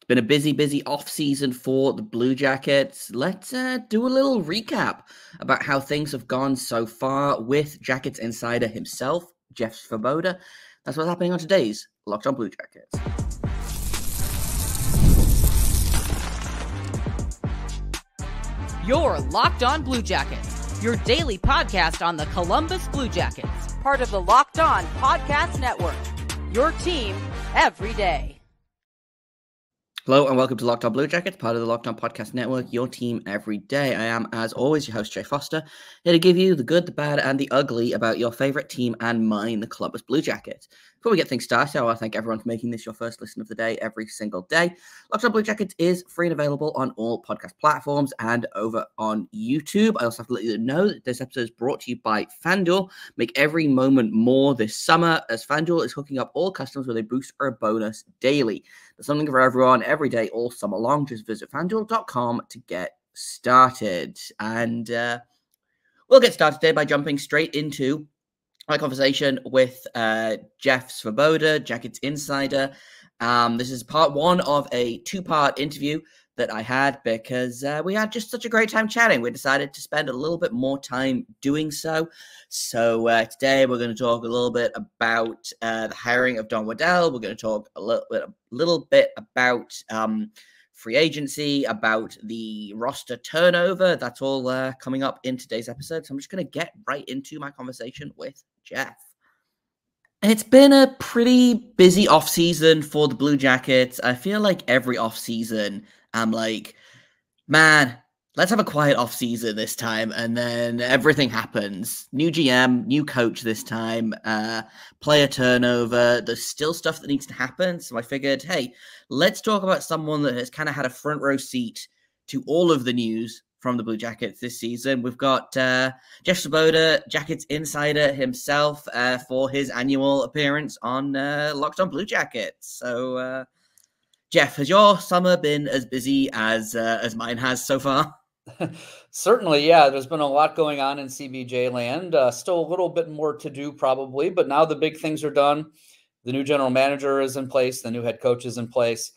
It's been a busy off-season for the Blue Jackets. Let's do a little recap about how things have gone so far with Jackets insider himself, Jeff Svoboda. That's what's happening on today's Locked On Blue Jackets. You're Locked On Blue Jackets, your daily podcast on the Columbus Blue Jackets, part of the Locked On Podcast Network, your team every day. Hello and welcome to Locked On Blue Jackets, part of the Locked On Podcast Network, your team every day. I am, as always, your host, Jay Foster, here to give you the good, the bad, and the ugly about your favorite team and mine, the Columbus Blue Jackets. Before we get things started, I want to thank everyone for making this your first listen of the day every single day. Locked On Blue Jackets is free and available on all podcast platforms and over on YouTube. I also have to let you know that this episode is brought to you by FanDuel. Make every moment more this summer, as FanDuel is hooking up all customers with a boost or a bonus daily. There's something for everyone every day, all summer long. Just visit FanDuel.com to get started. And we'll get started today by jumping straight into my conversation with Jeff Svoboda, Jackets insider. This is part one of a two-part interview that I had because we had just such a great time chatting. We decided to spend a little bit more time doing so. So today we're going to talk a little bit about the hiring of Don Waddell. We're going to talk a little bit about free agency, about the roster turnover. That's all coming up in today's episode. So I'm just going to get right into my conversation with Jeff. It's been a pretty busy offseason for the Blue Jackets. I feel like every offseason, I'm like, man, let's have a quiet offseason this time. And then everything happens. New GM, new coach this time, player turnover. There's still stuff that needs to happen. So I figured, hey, let's talk about someone that has kind of had a front row seat to all of the news from the Blue Jackets this season. We've got Jeff Svoboda, Jackets insider himself, for his annual appearance on Locked On Blue Jackets. So, Jeff, has your summer been as busy as mine has so far? Certainly, yeah. There's been a lot going on in CBJ land. Still a little bit more to do probably, but now the big things are done. The new general manager is in place. The new head coach is in place.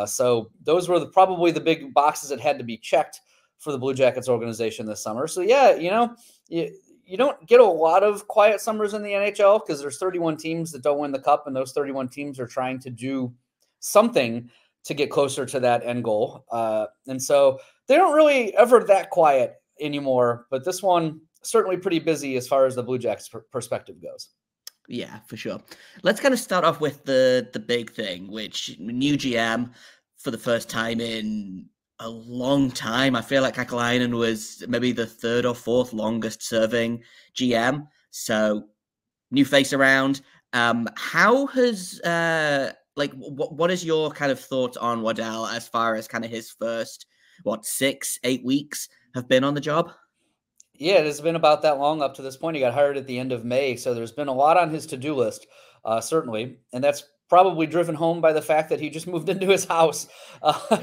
So those were probably the big boxes that had to be checked for the Blue Jackets organization this summer. So yeah, you don't get a lot of quiet summers in the NHL because there's 31 teams that don't win the cup, and those 31 teams are trying to do something to get closer to that end goal. And so they don't really ever that quiet anymore, but this one certainly pretty busy as far as the Blue Jackets perspective goes. Yeah, for sure. Let's kind of start off with the big thing, which new GM for the first time in a long time. I feel like Patrik Laine was maybe the third or fourth longest serving GM. So new face around. How has what is your kind of thoughts on Waddell as far as kind of his first 6-8 weeks have been on the job? Yeah, it has been about that long up to this point. He got hired at the end of May, so there's been a lot on his to-do list, certainly, and that's probably driven home by the fact that he just moved into his house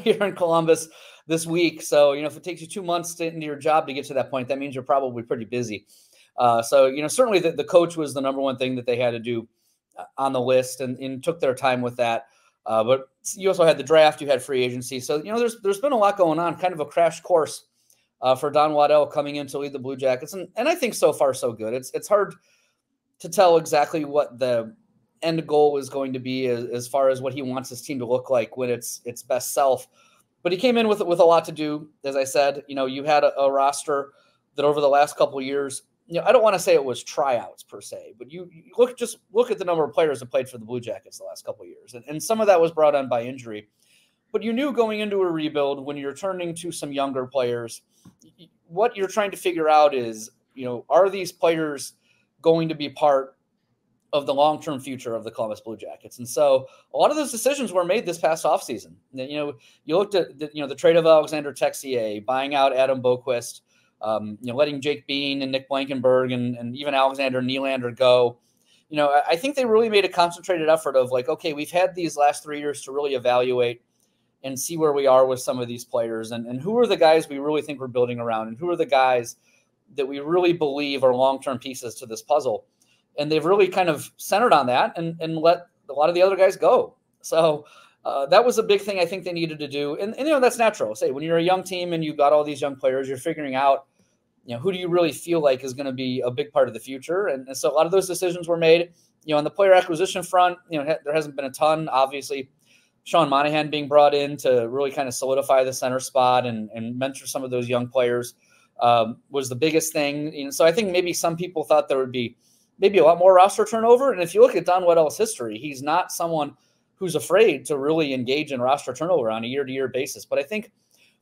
here in Columbus this week. So, if it takes you 2 months into your job to get to that point, that means you're probably pretty busy. So, certainly the coach was the number one thing that they had to do on the list and took their time with that. But you also had the draft, you had free agency. So, there's been a lot going on, kind of a crash course for Don Waddell coming in to lead the Blue Jackets. And I think so far so good. It's hard to tell exactly what the end goal is going to be as far as what he wants his team to look like when it's best self. But he came in with a lot to do. As I said, you had a roster that over the last couple of years, I don't want to say it was tryouts per se, but you look at the number of players that played for the Blue Jackets the last couple of years. And some of that was brought on by injury. But you knew going into a rebuild, when you're turning to some younger players, what you're trying to figure out is, are these players going to be part of the long-term future of the Columbus Blue Jackets? And so a lot of those decisions were made this past offseason. You looked at the trade of Alexander Texier, buying out Adam Boquist, letting Jake Bean and Nick Blankenberg and even Alexander Nylander go. I think they really made a concentrated effort of okay, we've had these last 3 years to really evaluate and see where we are with some of these players and who are the guys we really think we're building around and who are the guys that we really believe are long-term pieces to this puzzle. And they've really kind of centered on that and let a lot of the other guys go. So That was a big thing I think they needed to do. And that's natural. Say, when you're a young team and you've got all these young players, you're figuring out, who do you really feel like is going to be a big part of the future? And so a lot of those decisions were made. On the player acquisition front, there hasn't been a ton. Obviously, Sean Monahan being brought in to really kind of solidify the center spot and mentor some of those young players was the biggest thing. So I think maybe some people thought there would be maybe a lot more roster turnover. And if you look at Don Waddell's history, he's not someone who's afraid to really engage in roster turnover on a year-to-year basis. But I think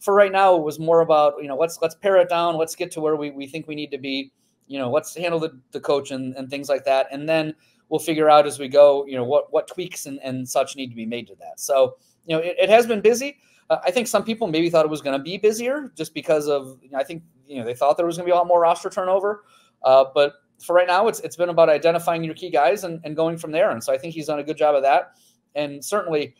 for right now, it was more about, let's pare it down. Let's get to where we think we need to be. Let's handle the coach and things like that. And then we'll figure out as we go, what tweaks and such need to be made to that. So, it has been busy. I think some people maybe thought it was going to be busier just because of, I think, they thought there was going to be a lot more roster turnover. But for right now, it's been about identifying your key guys and going from there. And so I think he's done a good job of that. And certainly,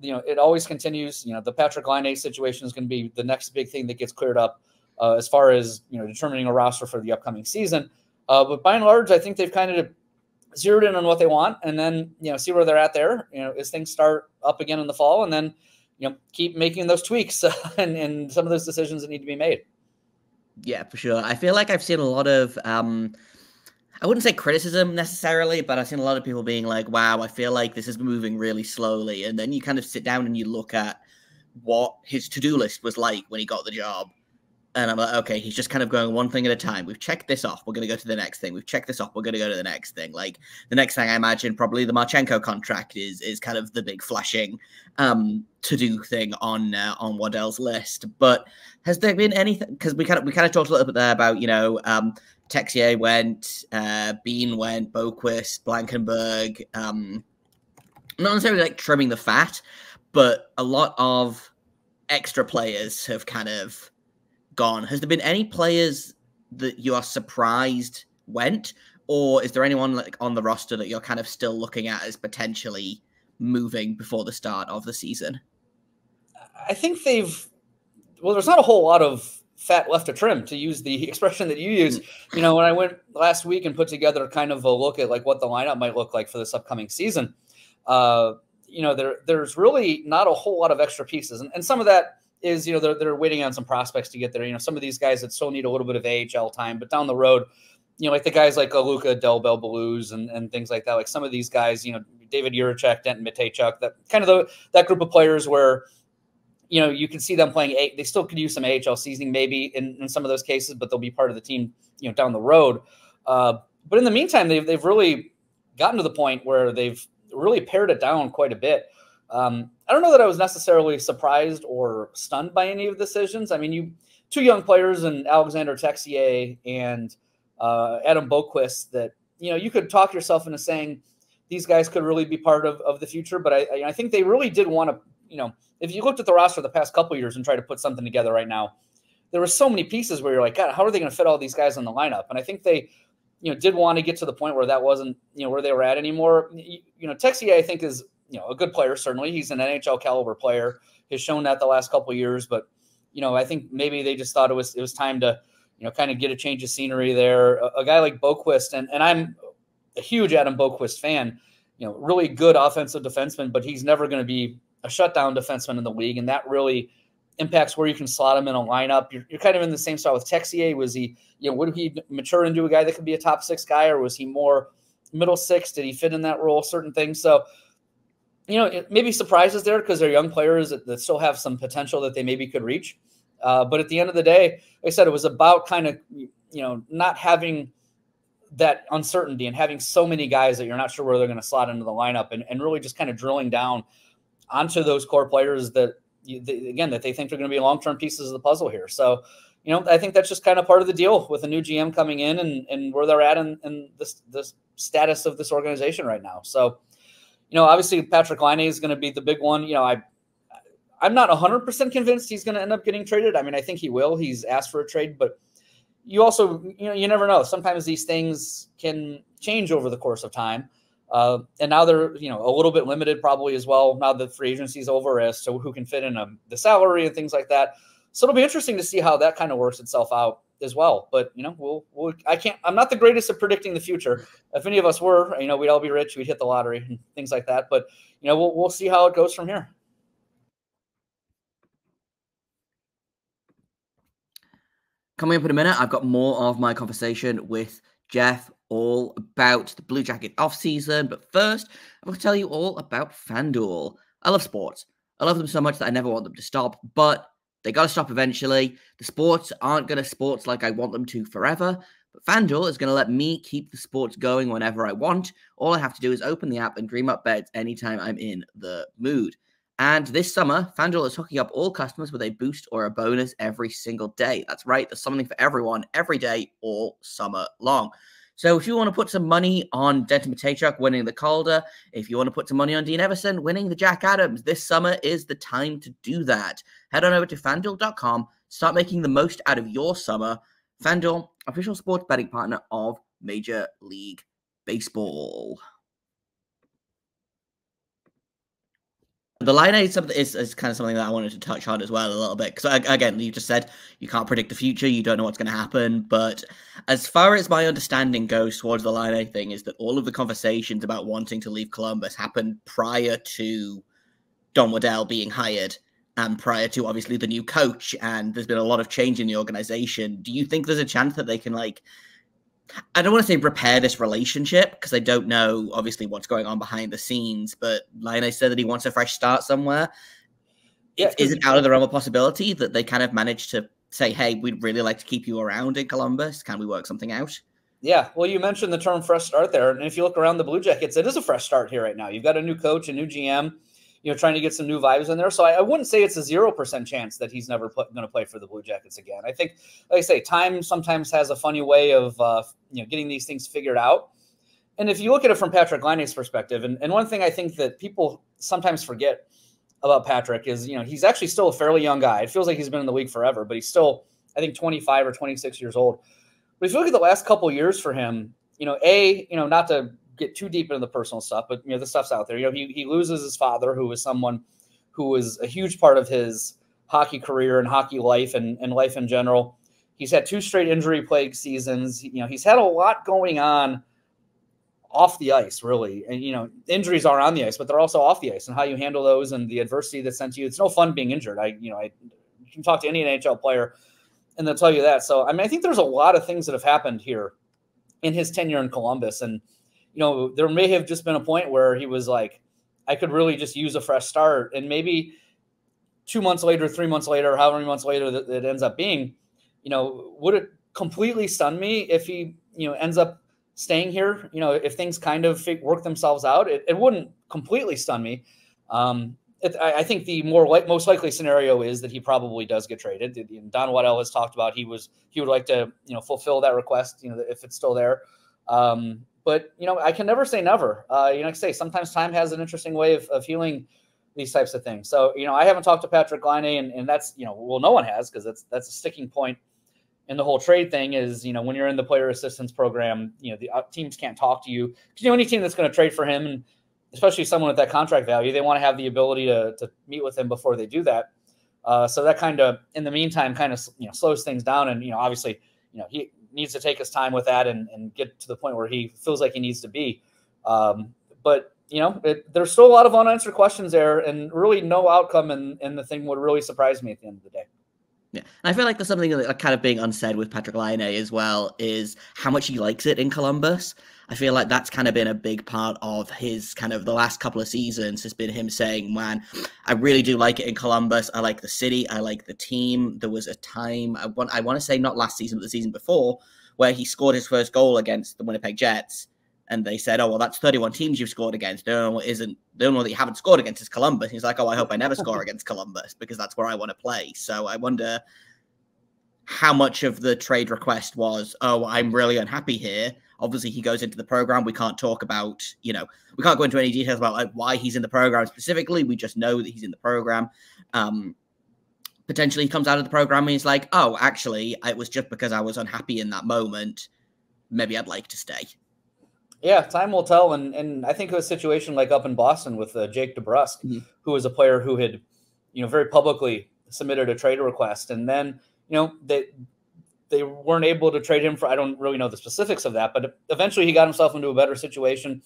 it always continues. The Patrik Laine situation is going to be the next big thing that gets cleared up as far as, determining a roster for the upcoming season. But by and large, I think they've kind of zeroed in on what they want and then, see where they're at there, as things start up again in the fall, and then, keep making those tweaks and some of those decisions that need to be made. Yeah, for sure. I feel like I've seen a lot of, I wouldn't say criticism necessarily, but I've seen a lot of people being like, wow, I feel like this is moving really slowly. And then you kind of sit down and you look at what his to-do list was like when he got the job. And I'm like, okay, he's just kind of going one thing at a time. We've checked this off. We're going to go to the next thing. We've checked this off. We're going to go to the next thing. Like the next thing I imagine probably the Marchenko contract is kind of the big flashing to-do thing on Waddell's list. But has there been anything? Because we kind of talked a little bit there about, Texier went, Bean went, Boquist, Blankenberg. Not necessarily like trimming the fat, but a lot of extra players have kind of gone. Has there been any players that you are surprised went, or is there anyone like on the roster that you're kind of still looking at as potentially moving before the start of the season? I think there's not a whole lot of fat left to trim, to use the expression that you use. When I went last week and put together kind of a look at like what the lineup might look like for this upcoming season, there's really not a whole lot of extra pieces. And some of that is, they're waiting on some prospects to get there. Some of these guys that still need a little bit of AHL time, but down the road, like the guys like Luka, Delbel, Beluz and things like that. Like some of these guys, David Juracek, Denton Matejchuk, that kind of that group of players where, you can see them playing. They still could use some AHL seasoning maybe in some of those cases, but they'll be part of the team, down the road. But in the meantime, they've really gotten to the point where they've really pared it down quite a bit. I don't know that I was necessarily surprised or stunned by any of the decisions. I mean, two young players in Alexander Texier and Adam Boquist that, you could talk yourself into saying these guys could really be part of the future. But I think they really did want to, if you looked at the roster the past couple of years and tried to put something together right now, there were so many pieces where you're like, God, how are they going to fit all these guys in the lineup? And I think they, did want to get to the point where that wasn't, where they were at anymore. Texier, I think, is, a good player. Certainly he's an NHL caliber player, has shown that the last couple of years, but, I think maybe they just thought it was time to, kind of get a change of scenery there. A guy like Boquist, and I'm a huge Adam Boquist fan, really good offensive defenseman, but he's never going to be a shutdown defenseman in the league. And that really impacts where you can slot him in a lineup. You're kind of in the same style with Texier. Was he, would he mature into a guy that could be a top six guy, or was he more middle six? Did he fit in that role? Certain things. So, it maybe surprises there because they're young players that still have some potential that they maybe could reach. But at the end of the day, like I said, it was about kind of, not having that uncertainty and having so many guys that you're not sure where they're going to slot into the lineup, and really just kind of drilling down onto those core players that that they think are going to be long-term pieces of the puzzle here. So, I think that's just kind of part of the deal with a new GM coming in and where they're at in this status of this organization right now. So, obviously Patrik Laine is going to be the big one. I'm not 100% convinced he's going to end up getting traded. I mean, I think he will. He's asked for a trade, but you also, you never know. Sometimes these things can change over the course of time. And now they're, a little bit limited probably as well. Now that free agency is over as to who can fit in the salary and things like that. So it'll be interesting to see how that kind of works itself out as well. But, I'm not the greatest at predicting the future. If any of us were, we'd all be rich, we'd hit the lottery and things like that. But, we'll see how it goes from here. Coming up in a minute, I've got more of my conversation with Jeff all about the Blue Jacket offseason. But first, I'm going to tell you all about FanDuel. I love sports. I love them so much that I never want them to stop, but they got to stop eventually. The sports aren't going to sports like I want them to forever, but FanDuel is going to let me keep the sports going whenever I want. All I have to do is open the app and dream up bets anytime I'm in the mood. And this summer, FanDuel is hooking up all customers with a boost or a bonus every single day. That's right, there's something for everyone every day, all summer long. So if you want to put some money on Denton Matejchuk winning the Calder, if you want to put some money on Dean Everson winning the Jack Adams, this summer is the time to do that. Head on over to FanDuel.com, start making the most out of your summer. FanDuel, official sports betting partner of Major League Baseball. The line is kind of something that I wanted to touch on as well a little bit. Because, again, you just said you can't predict the future. You don't know what's going to happen. But as far as my understanding goes towards the Laine thing is that all of the conversations about wanting to leave Columbus happened prior to Don Waddell being hired and prior to, obviously, the new coach. And there's been a lot of change in the organization. Do you think there's a chance that they can, I don't want to say repair this relationship because I don't know, obviously, what's going on behind the scenes, but Laine said that he wants a fresh start somewhere. Yeah, is it out of the realm of possibility that they kind of managed to say, hey, we'd really like to keep you around in Columbus? Can we work something out? Yeah, well, you mentioned the term fresh start there. And if you look around the Blue Jackets, it is a fresh start here right now. You've got a new coach, a new GM, trying to get some new vibes in there. So I wouldn't say it's a 0% chance that he's never going to play for the Blue Jackets again. I think, like I say, time sometimes has a funny way of, getting these things figured out. And if you look at it from Patrik Laine's perspective, and one thing I think that people sometimes forget about Patrik is, you know, he's actually still a fairly young guy. It feels like he's been in the league forever, but he's still, I think, 25 or 26 years old. But if you look at the last couple of years for him, not to get too deep into the personal stuff, but, the stuff's out there. He loses his father, who was someone who was a huge part of his hockey career and hockey life and life in general. He's had 2 straight injury-plagued seasons. He's had a lot going on off the ice, really. And, injuries are on the ice, but they're also off the ice, and how you handle those and the adversity that's sent to you. It's no fun being injured. You can talk to any NHL player and they'll tell you that. So, I think there's a lot of things that have happened here in his tenure in Columbus. And, there may have just been a point where he was like, I could really just use a fresh start. And maybe 2 months later, 3 months later, however many months later that it ends up being, would it completely stun me if he, ends up staying here? If things kind of work themselves out, it wouldn't completely stun me. I think the most likely scenario is that he probably does get traded. Don Waddell has talked about he would like to fulfill that request, if it's still there. But I can never say never. Like I say, sometimes time has an interesting way of healing these types of things. So I haven't talked to Patrik Laine, and that's no one has, because that's a sticking point in the whole trade thing. Is when you're in the player assistance program, the teams can't talk to you, because any team that's going to trade for him, and especially someone with that contract value, they want to have the ability to meet with him before they do that. So that kind of, in the meantime, kind of slows things down. And obviously, he needs to take his time with that and get to the point where he feels like he needs to be. But there's still a lot of unanswered questions there, and really no outcome. And the thing would really surprise me at the end of the day. Yeah, and I feel like there's something that kind of being unsaid with Patrik Laine as well, is how much he likes it in Columbus. I feel like that's kind of been a big part of his kind of the last couple of seasons, has been him saying, man, I really do like it in Columbus. I like the city. I like the team. There was a time, I want to say not last season, but the season before, where he scored his first goal against the Winnipeg Jets. And they said, oh, well, that's 31 teams you've scored against. No, the only one that you haven't scored against is Columbus. He's like, oh, I hope I never score against Columbus, because that's where I want to play. So I wonder how much of the trade request was, oh, I'm really unhappy here. Obviously, he goes into the program. We can't talk about, we can't go into any details about why he's in the program specifically. We just know that he's in the program. Potentially he comes out of the program and he's like, oh, actually, it was just because I was unhappy in that moment. Maybe I'd like to stay. Yeah, time will tell. And I think of a situation like up in Boston with Jake DeBrusk, who was a player who had, very publicly submitted a trade request. And then, they weren't able to trade him for, I don't really know the specifics of that, but eventually he got himself into a better situation,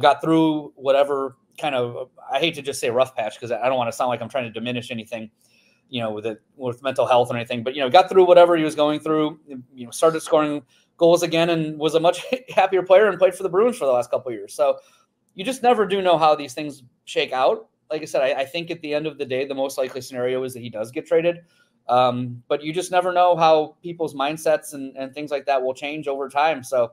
got through whatever kind of, I hate to just say rough patch, because I don't want to sound like I'm trying to diminish anything with mental health and anything, but, got through whatever he was going through, started scoring goals again and was a much happier player and played for the Bruins for the last couple of years. So you just never do know how these things shake out. Like I said, I think at the end of the day, the most likely scenario is that he does get traded. But you just never know how people's mindsets and things like that will change over time. So,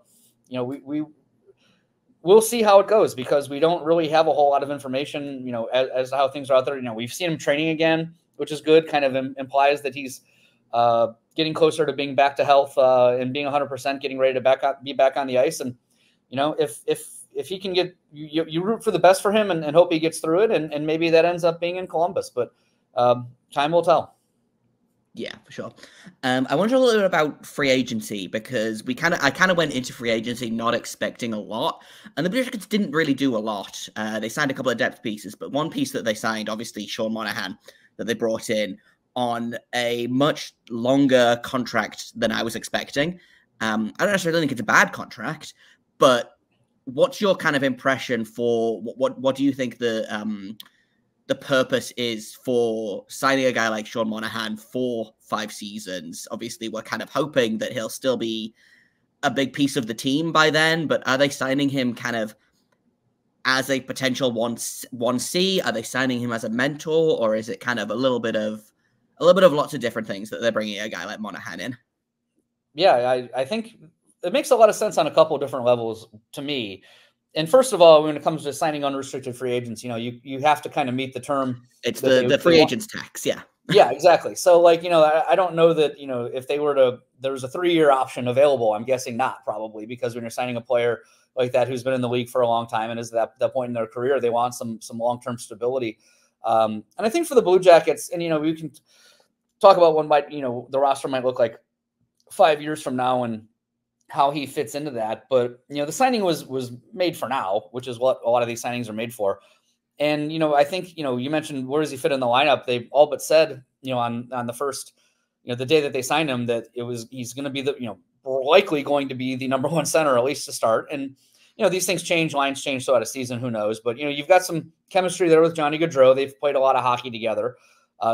we'll see how it goes because we don't really have a whole lot of information, as to how things are out there. We've seen him training again, which is good, kind of implies that he's getting closer to being back to health and being 100%, getting ready to be back on the ice. And, if he can get, you root for the best for him and hope he gets through it. And maybe that ends up being in Columbus, but time will tell. Yeah, for sure. I want to talk a little bit about free agency because I kind of went into free agency not expecting a lot, and the Blue Jackets didn't really do a lot. They signed a couple of depth pieces, but one piece that they signed, obviously Sean Monahan, that they brought in on a much longer contract than I was expecting. I don't necessarily think it's a bad contract, but what's your kind of impression for what do you think the purpose is for signing a guy like Sean Monahan for 5 seasons? Obviously, we're kind of hoping that he'll still be a big piece of the team by then, but are they signing him kind of as a potential 1C? Are they signing him as a mentor, or is it kind of a little bit of lots of different things that they're bringing a guy like Monahan in? Yeah, I think it makes a lot of sense on a couple of different levels to me. And first of all, when it comes to signing unrestricted free agents, you have to kind of meet the term. It's the free agents tax. Yeah. Yeah, exactly. So I don't know that, if there was a 3-year option available, I'm guessing not probably, because when you're signing a player like that, who's been in the league for a long time and is at that point in their career, they want some long-term stability. And I think for the Blue Jackets, and, we can talk about what the roster might look like 5 years from now and how he fits into that. But, the signing was made for now, which is what a lot of these signings are made for. And, I think, you mentioned where does he fit in the lineup? They all but said, on the first, the day that they signed him, that he's going to be likely going to be the number 1 center, at least to start. And, these things change, lines change throughout a season, who knows? But, you've got some chemistry there with Johnny Gaudreau. They've played a lot of hockey together.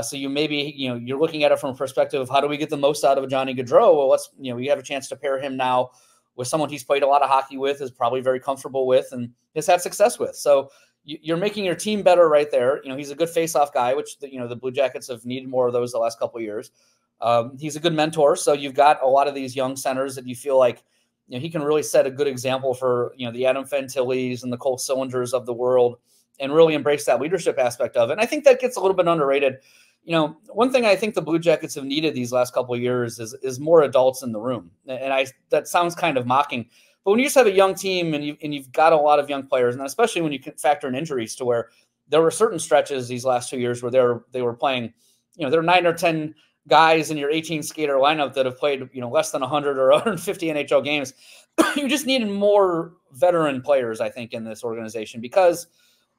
So you're looking at it from a perspective of how do we get the most out of Johnny Gaudreau? Well, we have a chance to pair him now with someone he's played a lot of hockey with, is probably very comfortable with, and has had success with. So you're making your team better right there. He's a good face-off guy, which the Blue Jackets have needed more of those the last couple of years. He's a good mentor. So you've got a lot of these young centers that you feel like, he can really set a good example for, the Adam Fantillis and the Cole Cylinders of the world, and really embrace that leadership aspect of it. And I think that gets a little bit underrated. One thing I think the Blue Jackets have needed these last couple of years is more adults in the room. And that sounds kind of mocking, but when you just have a young team and you've got a lot of young players, and especially when you can factor in injuries, to where there were certain stretches these last 2 years where they were playing, there are 9 or 10 guys in your 18 skater lineup that have played, less than 100 or 150 NHL games. You just needed more veteran players, I think, in this organization, because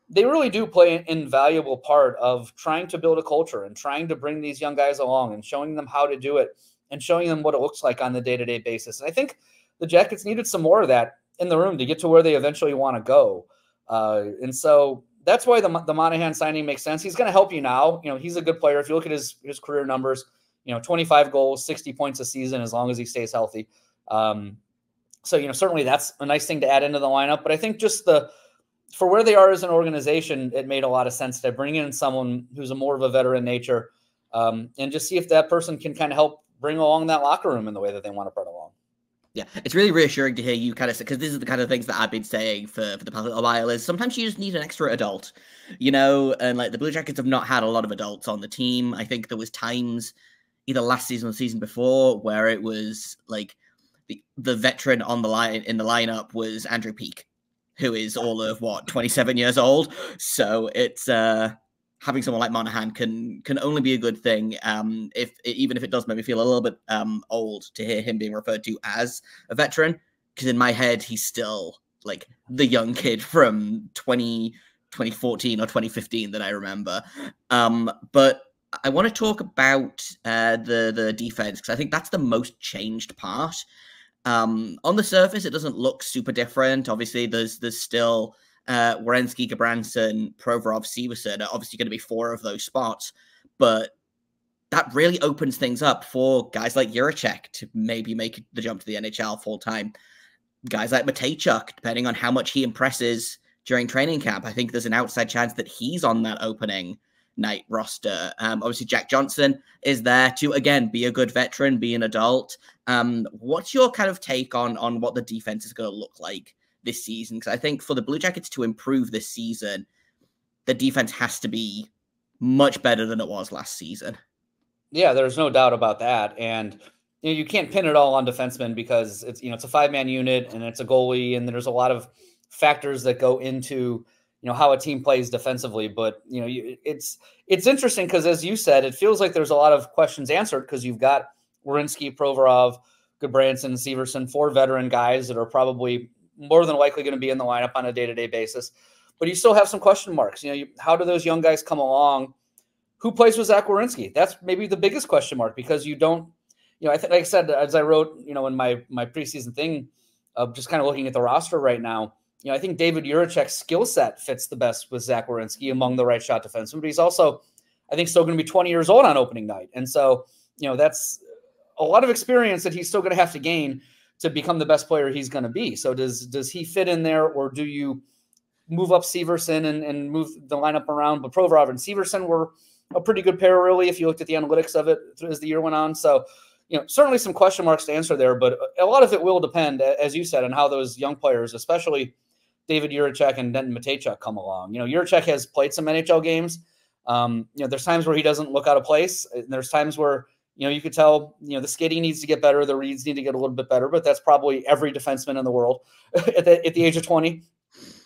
they really do play an invaluable part of trying to build a culture and trying to bring these young guys along and showing them how to do it and showing them what it looks like on the day-to-day basis. And I think the Jackets needed some more of that in the room to get to where they eventually want to go. And so that's why the Monahan signing makes sense. He's going to help you now. He's a good player. If you look at his career numbers, 25 goals, 60 points a season, as long as he stays healthy. So, certainly that's a nice thing to add into the lineup. But I think just for where they are as an organization, it made a lot of sense to bring in someone who's a more of a veteran nature, and just see if that person can kind of help bring along that locker room in the way that they want to bring along. Yeah, it's really reassuring to hear you kind of say, because this is the kind of things that I've been saying for the past little while, is sometimes you just need an extra adult, and like the Blue Jackets have not had a lot of adults on the team. I think there was times either last season or the season before where it was like the veteran on the line in the lineup was Andrew Peeke, who is all of 27 years old. So it's having someone like Monahan can only be a good thing. Even if it does make me feel a little bit old to hear him being referred to as a veteran, because in my head he's still like the young kid from 2014 or 2015 that I remember. But I want to talk about the defense, because I think that's the most changed part. On the surface, it doesn't look super different. Obviously, there's still Werenski, Gabranson, Provorov, Severson are obviously going to be 4 of those spots. But that really opens things up for guys like Juracek to maybe make the jump to the NHL full time. Guys like Matejchuk, depending on how much he impresses during training camp, I think there's an outside chance that he's on that opening night roster. Obviously, Jack Johnson is there to, again, be a good veteran, be an adult. What's your kind of take on what the defense is going to look like this season? Because I think for the Blue Jackets to improve this season, the defense has to be much better than it was last season. Yeah, there's no doubt about that. And you can't pin it all on defensemen because it's it's a 5-man unit and it's a goalie, and there's a lot of factors that go into how a team plays defensively. But it's interesting because, as you said, it feels like there's a lot of questions answered because you've got Werenski, Provorov, Goodbranson, Severson, 4 veteran guys that are probably more than likely going to be in the lineup on a day-to-day basis. But you still have some question marks. How do those young guys come along? Who plays with Zach Werenski? That's maybe the biggest question mark because you don't, like I said, as I wrote, in my preseason thing of just kind of looking at the roster right now, I think David Juracek's skill set fits the best with Zach Werenski among the right shot defensemen, but he's also, I think, still going to be 20 years old on opening night. And so, that's a lot of experience that he's still going to have to gain to become the best player he's going to be. So does he fit in there, or do you move up Severson and move the lineup around? But Provorov and Severson were a pretty good pair, really, if you looked at the analytics of it as the year went on. So, certainly some question marks to answer there, but a lot of it will depend, as you said, on how those young players, especially David Juracek and Denton Matejchuk, come along. Juracek has played some NHL games. There's times where he doesn't look out of place. And there's times where, you could tell, the skating needs to get better. The reads need to get a little bit better, but that's probably every defenseman in the world at the age of 20,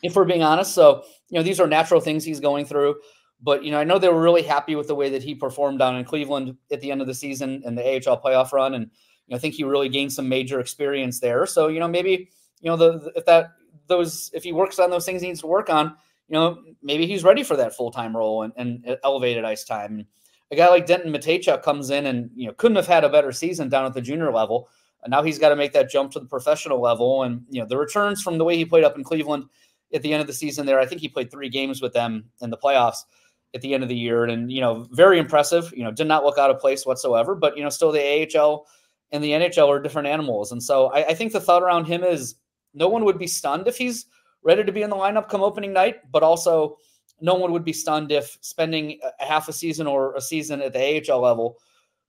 if we're being honest. So, these are natural things he's going through. But, I know they were really happy with the way that he performed down in Cleveland at the end of the season and the AHL playoff run. And, I think he really gained some major experience there. So, maybe, if he works on those things he needs to work on, maybe he's ready for that full-time role and elevated ice time. A guy like Denton Matejchuk comes in and, couldn't have had a better season down at the junior level. And now he's got to make that jump to the professional level. And, the returns from the way he played up in Cleveland at the end of the season there, I think he played 3 games with them in the playoffs at the end of the year. And, very impressive, did not look out of place whatsoever, but, still the AHL and the NHL are different animals. And so I think the thought around him is no one would be stunned if he's ready to be in the lineup come opening night, but also no one would be stunned if spending a half a season or a season at the AHL level,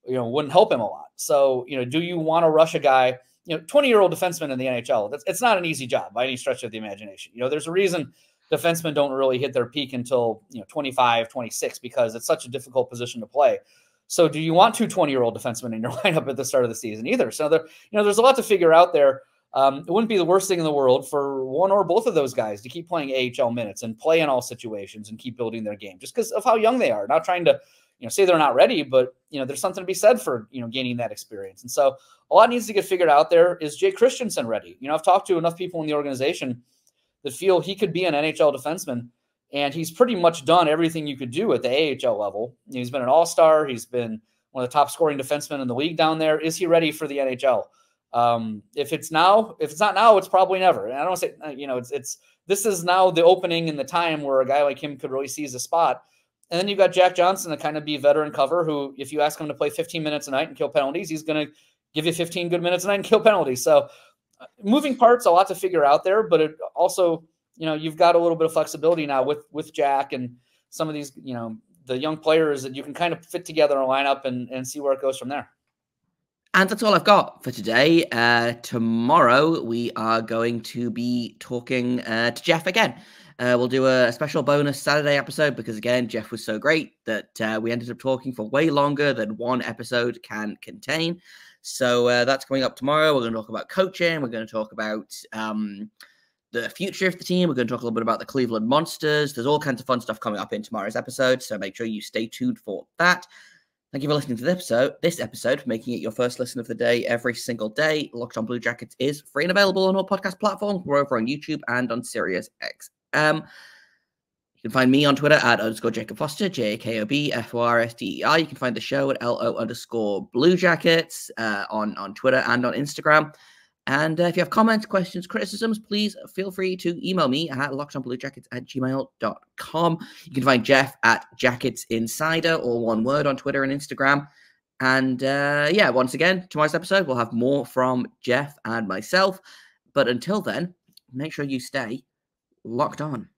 wouldn't help him a lot. So, do you want to rush a guy, 20-year-old defenseman in the NHL? It's not an easy job by any stretch of the imagination. There's a reason defensemen don't really hit their peak until 25, 26, because it's such a difficult position to play. So do you want 2 20-year-old defensemen in your lineup at the start of the season either? So there's a lot to figure out there. It wouldn't be the worst thing in the world for one or both of those guys to keep playing AHL minutes and play in all situations and keep building their game just because of how young they are. Not trying to say they're not ready, but there's something to be said for gaining that experience. And so a lot needs to get figured out there. Is Jay Christensen ready? I've talked to enough people in the organization that feel he could be an NHL defenseman, and he's pretty much done everything you could do at the AHL level. He's been an all-star. He's been one of the top scoring defensemen in the league down there. Is he ready for the NHL? If it's not now, it's probably never. And I don't say, this is now the opening in the time where a guy like him could really seize a spot. And then you've got Jack Johnson to kind of be veteran cover, who, if you ask him to play 15 minutes a night and kill penalties, he's going to give you 15 good minutes a night and kill penalties. So moving parts, a lot to figure out there, but it also, you've got a little bit of flexibility now with Jack and some of these, the young players that you can kind of fit together a lineup and see where it goes from there. And that's all I've got for today. Tomorrow, we are going to be talking to Jeff again. We'll do a special bonus Saturday episode because, again, Jeff was so great that we ended up talking for way longer than one episode can contain. So that's coming up tomorrow. We're going to talk about coaching. We're going to talk about the future of the team. We're going to talk a little bit about the Cleveland Monsters. There's all kinds of fun stuff coming up in tomorrow's episode, so make sure you stay tuned for that. Thank you for listening to this episode, for making it your first listen of the day every single day. Locked on Blue Jackets is free and available on all podcast platforms. We're over on YouTube and on SiriusXM. You can find me on Twitter at _Jacob Foster, JAKOBFORSTER. You can find the show at LO_Blue Jackets on Twitter and on Instagram. And if you have comments, questions, criticisms, please feel free to email me at lockedonbluejackets@gmail.com. You can find Jeff at Jackets Insider, or one word, on Twitter and Instagram. And yeah, once again, tomorrow's episode, we'll have more from Jeff and myself. But until then, make sure you stay locked on.